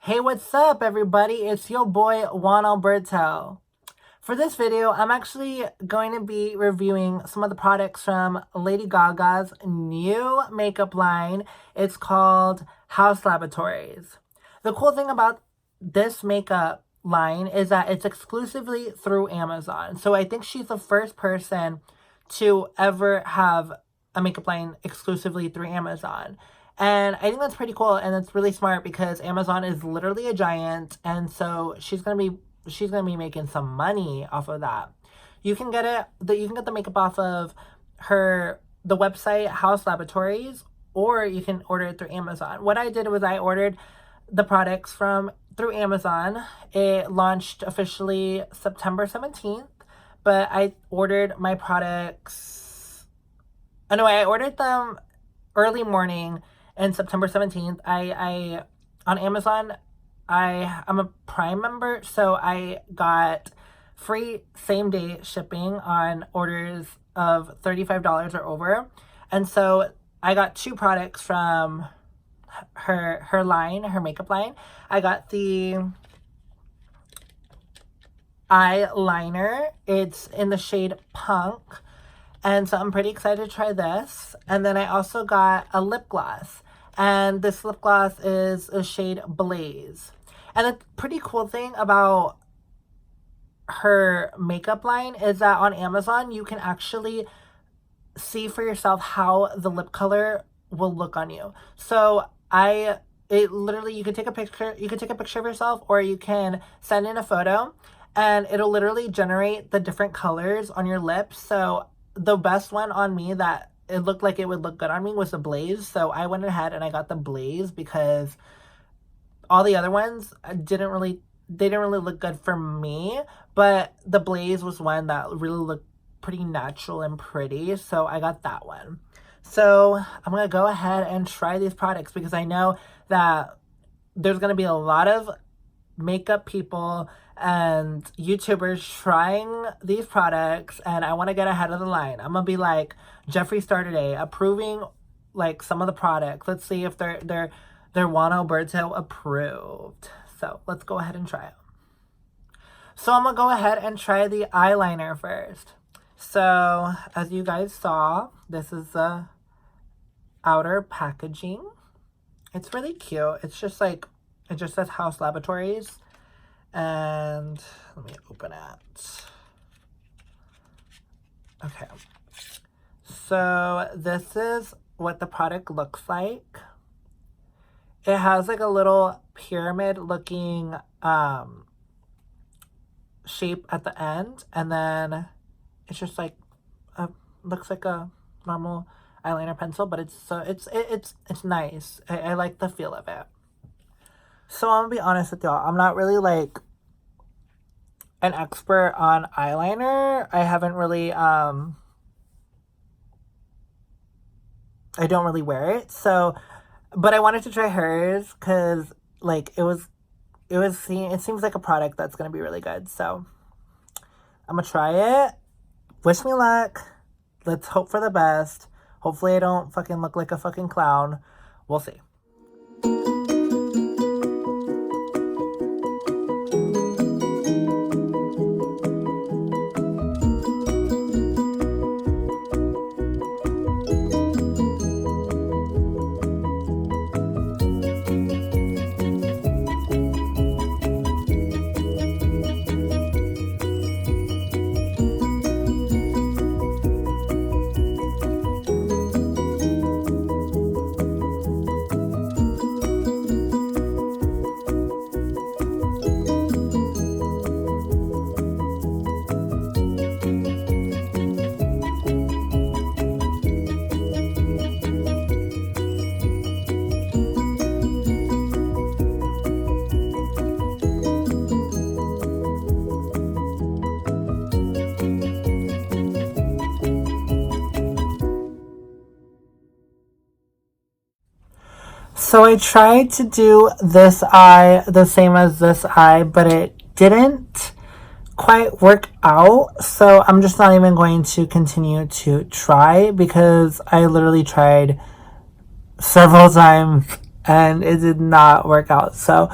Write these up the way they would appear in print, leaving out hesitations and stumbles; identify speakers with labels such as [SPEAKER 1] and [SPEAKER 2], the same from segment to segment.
[SPEAKER 1] Hey, what's up, everybody? It's your boy, Juan Alberto. For this video, I'm actually going to be reviewing some of the products from Lady Gaga's new makeup line. It's called Haus Laboratories. The cool thing about this makeup line is that it's exclusively through Amazon. So I think she's the first person to ever have a makeup line exclusively through Amazon. And I think that's pretty cool, and it's really smart because Amazon is literally a giant, and so she's gonna be making some money off of that. You can get the makeup off of the website Haus Laboratories, or you can order it through Amazon. What I did was I ordered the products through Amazon. It launched officially September 17th, but I ordered my products. Oh no, I ordered them early morning and September 17th. I on Amazon, I'm a Prime member, so I got free same day shipping on orders of $35 or over. And so I got two products from her makeup line. I got the eyeliner. It's in the shade Punk. And so I'm pretty excited to try this. And then I also got a lip gloss. And this lip gloss is a shade Blaze. And the pretty cool thing about her makeup line is that on Amazon, you can actually see for yourself how the lip color will look on you. So you can take a picture of yourself, or you can send in a photo, and it'll literally generate the different colors on your lips. So the best one on me that it looked like it would look good on me was the Blaze. So I went ahead and I got the Blaze because all the other ones didn't really look good for me. But the Blaze was one that really looked pretty natural and pretty. So I got that one. So I'm going to go ahead and try these products because I know that there's going to be a lot of makeup people and YouTubers trying these products, and I want to get ahead of the line. I'm gonna be like Jeffree Star today, approving like some of the products. Let's see if they're Juan Alberto approved. So let's go ahead and try it. So I'm gonna go ahead and try the eyeliner first. So as you guys saw, this is the outer packaging. It's really cute. It's just like, it just says Haus Laboratories. And let me open it. Okay. So this is what the product looks like. It has like a little pyramid looking shape at the end, and then it's just like looks like a normal eyeliner pencil, but it's nice. I like the feel of it. So I'm gonna be honest with y'all, I'm not really like an expert on eyeliner. I haven't really I don't really wear it. So, but I wanted to try hers because like it seems like a product that's gonna be really good. So I'm gonna try it. Wish me luck. Let's hope for the best. Hopefully I don't fucking look like a fucking clown. We'll see. So I tried to do this eye the same as this eye, but it didn't quite work out. So I'm just not even going to continue to try because I literally tried several times and it did not work out. So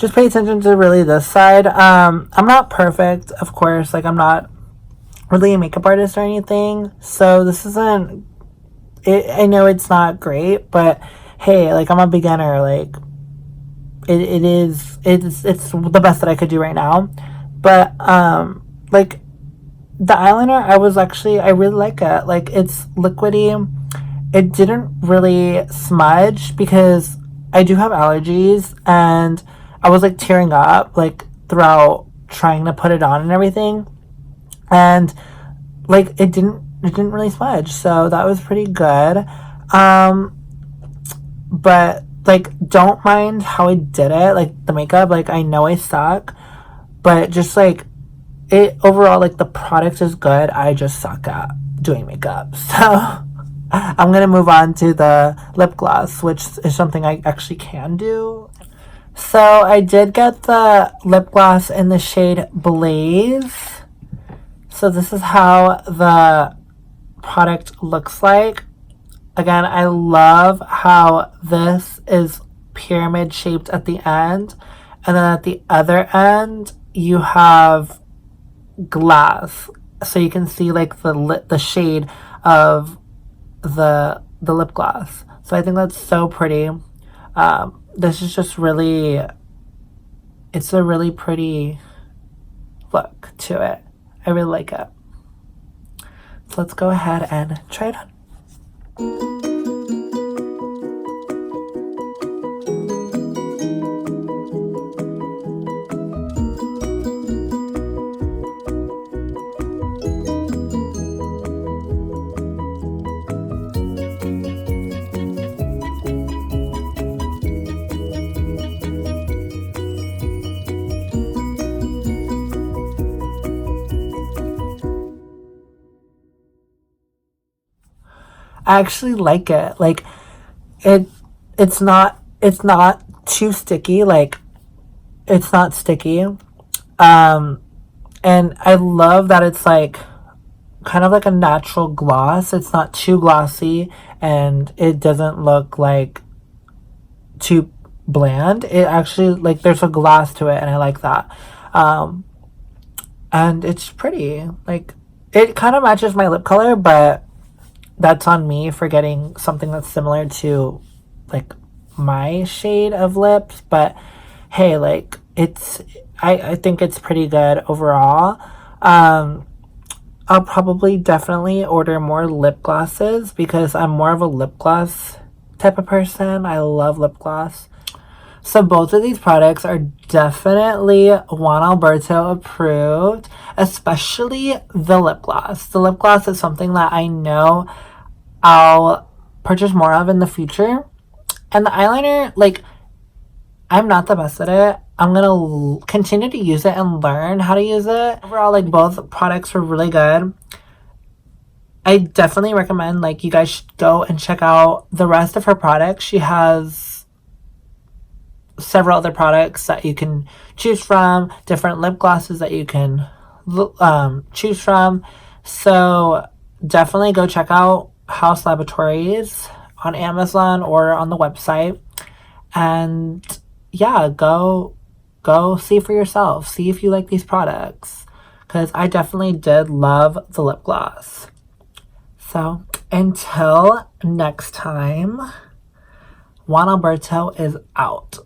[SPEAKER 1] just pay attention to really this side. I'm not perfect, of course. Like, I'm not really a makeup artist or anything. So this isn't, I know it's not great, but hey, like, I'm a beginner. Like, it's the best that I could do right now. But, like, the eyeliner, I really like it. Like, it's liquidy. It didn't really smudge because I do have allergies, and I was like tearing up like throughout trying to put it on and everything. And like it didn't really smudge. So that was pretty good. Um but like don't mind how I did it, like the makeup. Like I know I suck, but just like it overall, like the product is good. I just suck at doing makeup. So I'm gonna move on to the lip gloss, which is something I actually can do. So I did get the lip gloss in the shade Blaze. So this is how the product looks like. Again, I love how this is pyramid shaped at the end, and then at the other end you have glass, so you can see like the shade of the lip gloss. So I think that's so pretty. This is just really, it's a really pretty look to it. I really like it. So let's go ahead and try it on. I actually like it. Like it it's not too sticky. Like it's not sticky. And I love that it's like kind of like a natural gloss. It's not too glossy, and it doesn't look like too bland. It actually, like, there's a gloss to it, and I like that. Um and it's pretty. Like it kind of matches my lip color, but that's on me for getting something that's similar to like my shade of lips. But hey, like I think it's pretty good overall. I'll probably definitely order more lip glosses because I'm more of a lip gloss type of person. I love lip gloss. So both of these products are definitely Juan Alberto approved, especially the lip gloss. The lip gloss is something that I know I'll purchase more of in the future. And the eyeliner, like, I'm not the best at it. I'm gonna continue to use it and learn how to use it. Overall, like, both products were really good. I definitely recommend, like, you guys should go and check out the rest of her products. She has several other products that you can choose from, different lip glosses that you can choose from. So definitely go check out Haus Laboratories on Amazon or on the website. And yeah, go see for yourself. See if you like these products, because I definitely did love the lip gloss. So until next time, Juan Alberto is out.